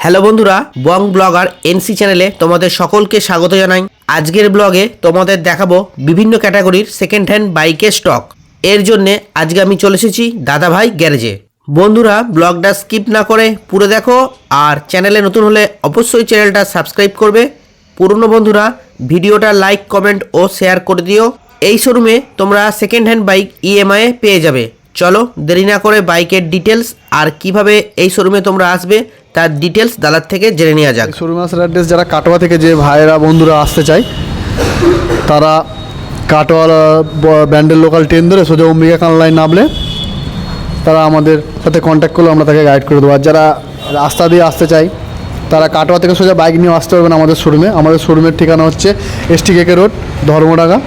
Hello বন্ধুরা, বং blogger NC চ্যানেলে তোমাদের সকলকে স্বাগত জানাই। আজকের ব্লগে তোমাদের দেখাবো বিভিন্ন ক্যাটাগরির সেকেন্ড হ্যান্ড বাইকের স্টক। এর জন্যে আজকে আমি চলে এসেছি দাদাভাই গ্যারেজে। বন্ধুরা, ব্লগটা স্কিপ না করে পুরো দেখো, আর চ্যানেলে নতুন হলে অবশ্যই চ্যানেলটা সাবস্ক্রাইব করবে। পুরনো বন্ধুরা ভিডিওটা লাইক, কমেন্ট ও শেয়ার করে দিও। এই শোরুমে তোমরা সেকেন্ড হ্যান্ড বাইক ইএমআই পেয়ে যাবে। চলো দেরি না করে বাইকের ডিটেলস আর কিভাবে এই শোরুমে তোমরা আসবে তার ডিটেলস দাদার থেকে জেনে নেওয়া যাক। শোরুম আসার অ্যাড্রেস যারা কাটোয়া থেকে যে ভাইয়েরা বন্ধুরা আসতে চায় তারা কাটোয়া ব্যান্ডেল লোকাল ট্রেন ধরে সোজা অম্বিকা কানলায় নামলে তারা আমাদের সাথে কন্ট্যাক্ট করলে আমরা তাকে গাইড করে দেবো। আর যারা রাস্তা দিয়ে আসতে চায় তারা কাটোয়া থেকে সোজা বাইক নিয়ে আসতে পারবেন আমাদের শোরুমে। আমাদের শোরুমের ঠিকানা হচ্ছে STKK রোড, ধর্মডাঙ্গা,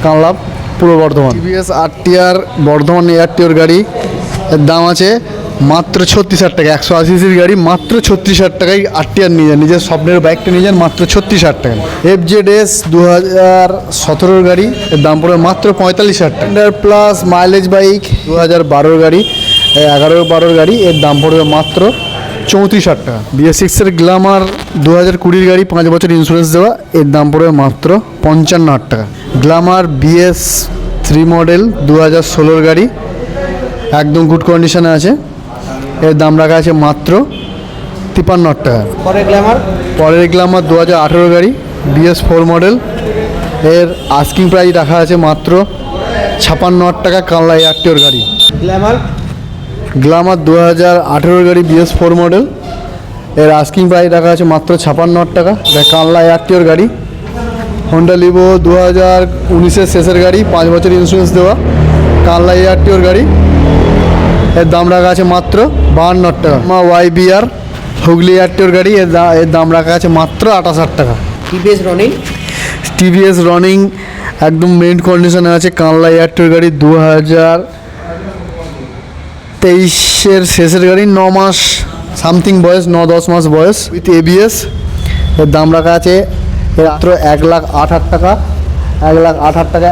কানলা, পূর্ব বর্ধমান। TVS RTR বর্ধমান এয়ারটিওর গাড়ি এর দাম আছে মাত্র 36,000 টাকা। 180 গাড়ি মাত্র 36,000 টাকায় RTR নিয়ে যান। নিজের স্বপ্নের বাইকটা নিয়ে যান মাত্র 36,000 টাকা। FZS 2017 গাড়ি এর দাম পড়বে মাত্র 45,000 টাকা। প্লাস মাইলেজ বাইক 2012 গাড়ি, 11-12 গাড়ি এর দাম পড়বে মাত্র 34,000 টাকা। BS6 গ্ল্যামার 2020 গাড়ি, 5 বছর ইন্স্যুরেন্স দেওয়া, এর দাম পড়বে মাত্র 55,000 টাকা। গ্ল্যামার BS3 মডেল 2016 গাড়ি, একদম গুড কন্ডিশনে আছে, এর দাম রাখা আছে মাত্র 53,000 টাকা। পরের গ্ল্যামার 2018 গাড়ি, BS4 মডেল, এর আস্কিং প্রাইস রাখা আছে মাত্র 56,000 টাকা। কানলা এয়ারটিওর গাড়ি। গ্ল্যামার 2018 গাড়ি, BS4 মডেল, এর আস্কিং প্রাইস রাখা আছে মাত্র 56,000 টাকা। এটা কানলা এয়ারটিওর গাড়ি। হোন্ডা লিভো 2019-এর শেষের গাড়ি, 5 বছর ইন্স্যুরেন্স দেওয়া, কানলা এয়ারটিওর গাড়ি, এর দাম রাখা আছে মাত্র 52,000 টাকা। YBR হুগলি এয়ারটিওর গাড়ি, এর দাম রাখা আছে মাত্র 28,000 টাকা। TVS রনিং একদম মেইন কন্ডিশনে আছে, কানলা এয়ারটিওর গাড়ি, 2023-এর শেষের গাড়ি, 9 মাস সামথিং বয়স, 9-10 মাস বয়স, উইথ ABS, এর দাম রাখা আছে মাত্র 1,08,000 টাকা। 1,08,000 টাকা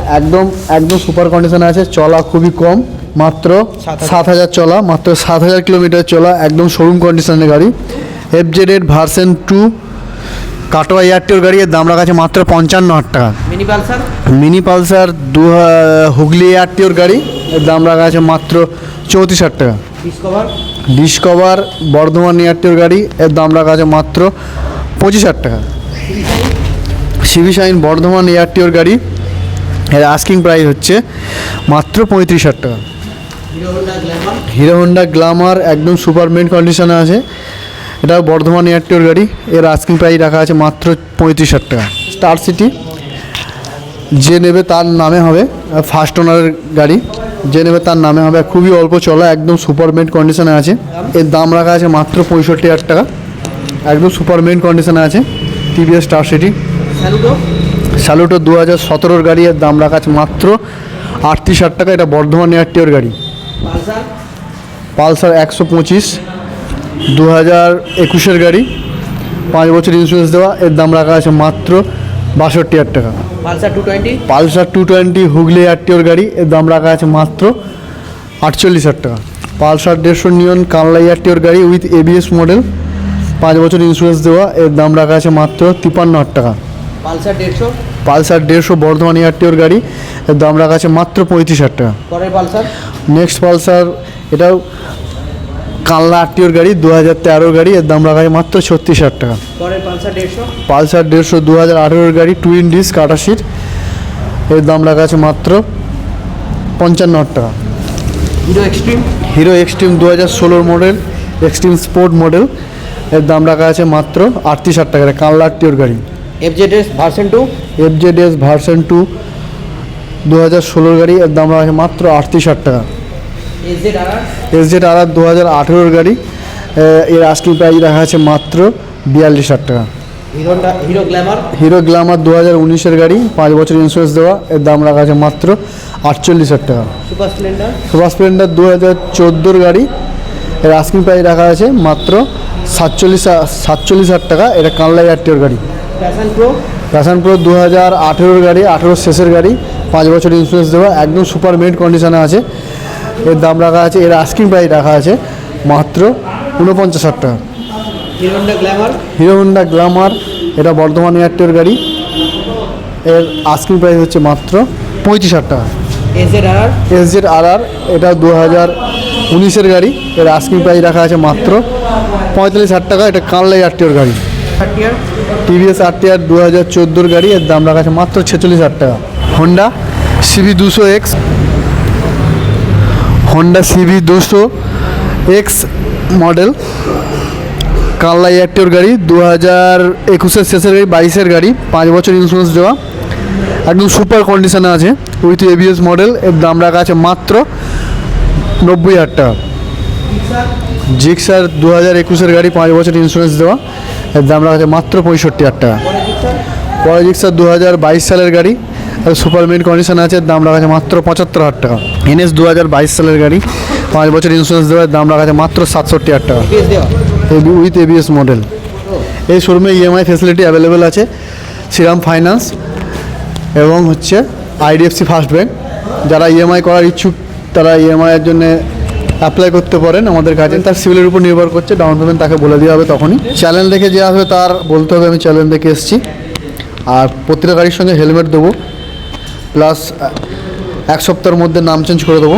একদম সুপার কন্ডিশনে আছে, চলা খুবই কম, মাত্র 7,000 চলা, মাত্র 7,000 কিলোমিটার চলা, একদম শোরুম কন্ডিশনের গাড়ি। FZ8 ভার্সন 2 কাটোয়া এয়ারটিওর গাড়ি, এর দাম রাখা আছে মাত্র 55,000 টাকা। মিনি পালসার হুগলি এয়ারটিওর গাড়ি, এর দাম রাখা আছে মাত্র 34,000 টাকা। ডিসকভার বর্ধমান এয়ারটিওর গাড়ি, এর দাম রাখা আছে মাত্র 25,000 টাকা। সিভি শাইন বর্ধমান এয়ারটিওর গাড়ি, এর আস্কিং প্রাইস হচ্ছে মাত্র 35,000 টাকা। হিরো হোন্ডা গ্ল্যামার একদম সুপার মেন কন্ডিশনে আছে, এটা বর্ধমান এয়ারটিওর গাড়ি, এর আস্কিং প্রাইস রাখা আছে মাত্র 35,000 টাকা। স্টার সিটি যে নেবে তার নামে হবে, ফার্স্ট ওনারের গাড়ি, যে নেবে তার নামে হবে, খুবই অল্প চলা, একদম সুপার মেন কন্ডিশনে আছে, এর দাম রাখা আছে মাত্র 65,000 টাকা, একদম সুপার মেন কন্ডিশনে আছে। TVS star city. স্যালুটো 2017 গাড়ি, এর দাম রাখা আছে মাত্র 38,000 টাকা, এটা বর্ধমান এয়ারটিওর গাড়ি। পালসার 125 2021-এর গাড়ি, 5 বছর ইন্স্যুরেন্স দেওয়া, এর দাম রাখা আছে মাত্র 62,000 টাকা। পালসার 220 হুগলি এয়ারটিওর গাড়ি, এর দাম রাখা আছে মাত্র 48,000 টাকা। পালসার 150 নিয়ন কানলা এয়ারটিওর গাড়ি, উইথ ABS মডেল, 5 বছর ইন্স্যুরেন্স দেওয়া, এর দাম রাখা আছে মাত্র 53,000 টাকা। পালসার 150 বর্ধমান এয়ারটিওর গাড়ি, এর দাম রাখা আছে মাত্র 35,000 টাকা। নেক্সট পালসার, এটাও কানলা আরটিওর গাড়ি, 2013 গাড়ি, এর দাম রাখা আছে মাত্র 36,000 টাকা। পালসার 150 2018 গাড়ি, টুইন ডিস্ক 28 সিট, এর দাম রাখা আছে মাত্র 55,000 টাকা। Hero Xtreme 2016 model, Xtreme sport model, এর দাম রাখা আছে মাত্র 38,000 টাকা, কানলা আরটিওর গাড়ি। FZS ভার্সন 2 2016 গাড়ি, এর দাম রাখা আছে মাত্র 38,000 টাকা। SZR 2018 গাড়ি, এর আস্কিং প্রাইস রাখা আছে মাত্র 42,000 টাকা। হিরো গ্ল্যামার 2019-এর গাড়ি, 5 বছর ইন্স্যুরেন্স দেওয়া, এর দাম রাখা আছে মাত্র 48,000 টাকা। সুপার স্প্লেন্ডার 2014 গাড়ি, এর আস্কিং প্রাইস রাখা আছে মাত্র 47,000 টাকা, এটা কানলা এয়ারটিওর গাড়ি। প্যাশন প্রো 2018 গাড়ি, 18 শেষের গাড়ি, 5 বছর ইন্স্যুরেন্স দেওয়া, একদম সুপার মেড কন্ডিশনে আছে, এর দাম রাখা আছে, এর আস্কিং প্রাইস রাখা আছে মাত্র 49,000 টাকা। Hero Honda Glamour. Hero Honda Glamour, এটা বর্ধমান এয়ারটেল গাড়ি। এর আস্কিং প্রাইস হচ্ছে মাত্র 35,000 টাকা। এজেড-আর এসজেড-আর, এটা 2019-এর গাড়ি। এর আস্কিং প্রাইস রাখা আছে মাত্র 45,000 টাকা। এটা কানলাই আরটিওর গাড়ি। আর টিভিএস আরটিআর 2014-এর গাড়ি। এর দাম রাখা আছে মাত্র 46,000 টাকা। Honda CB 200X, Honda CB 200X model, কানলাই আরটিওর গাড়ি। 2021-এর শেষের গাড়ি, 22-এর গাড়ি, 5 বছর ইন্স্যুরেন্স দেওয়া, একদম সুপার কন্ডিশনে আছে উইথ এবিএস মডেল। এর দাম রাখা আছে মাত্র 90,000 টাকা। জিক্সার 2021-এর গাড়ি, 5 বছর ইন্স্যুরেন্স দেওয়া, এর দাম রাখা আছে মাত্র 65,000 টাকা। পরে জিক্সার 2022 সালের গাড়ি, আর সুপার মিড কন্ডিশনে আছে, এর দাম রাখা আছে মাত্র 75,000 টাকা। এনএস 2022 সালের গাড়ি, 5 বছর ইন্স্যুরেন্স দেওয়া, এর দাম রাখা আছে মাত্র 67,000 টাকা উইথ এবিএস মডেল। এই শোরুমে ইএমআই ফেসিলিটি অ্যাভেলেবেল আছে, শ্রীরাম ফাইন্যান্স এবং হচ্ছে আইডিএফসি ফার্স্ট ব্যাংক। যারা ইএমআই করার ইচ্ছুক তারা ইএমআইয়ের জন্য অ্যাপ্লাই করতে পারেন আমাদের কাছে। তার সিভিলের উপর নির্ভর করছে, ডাউন পেমেন্ট তাকে বলে দেওয়া হবে তখনই। চ্যানেল দেখে যে আসবে তার বলতে হবে আমি চ্যানেল দেখে এসেছি। আর প্রতিটা গাড়ির সঙ্গে হেলমেট দেবো, প্লাস 1 সপ্তাহের মধ্যে নাম চেঞ্জ করে দেবো।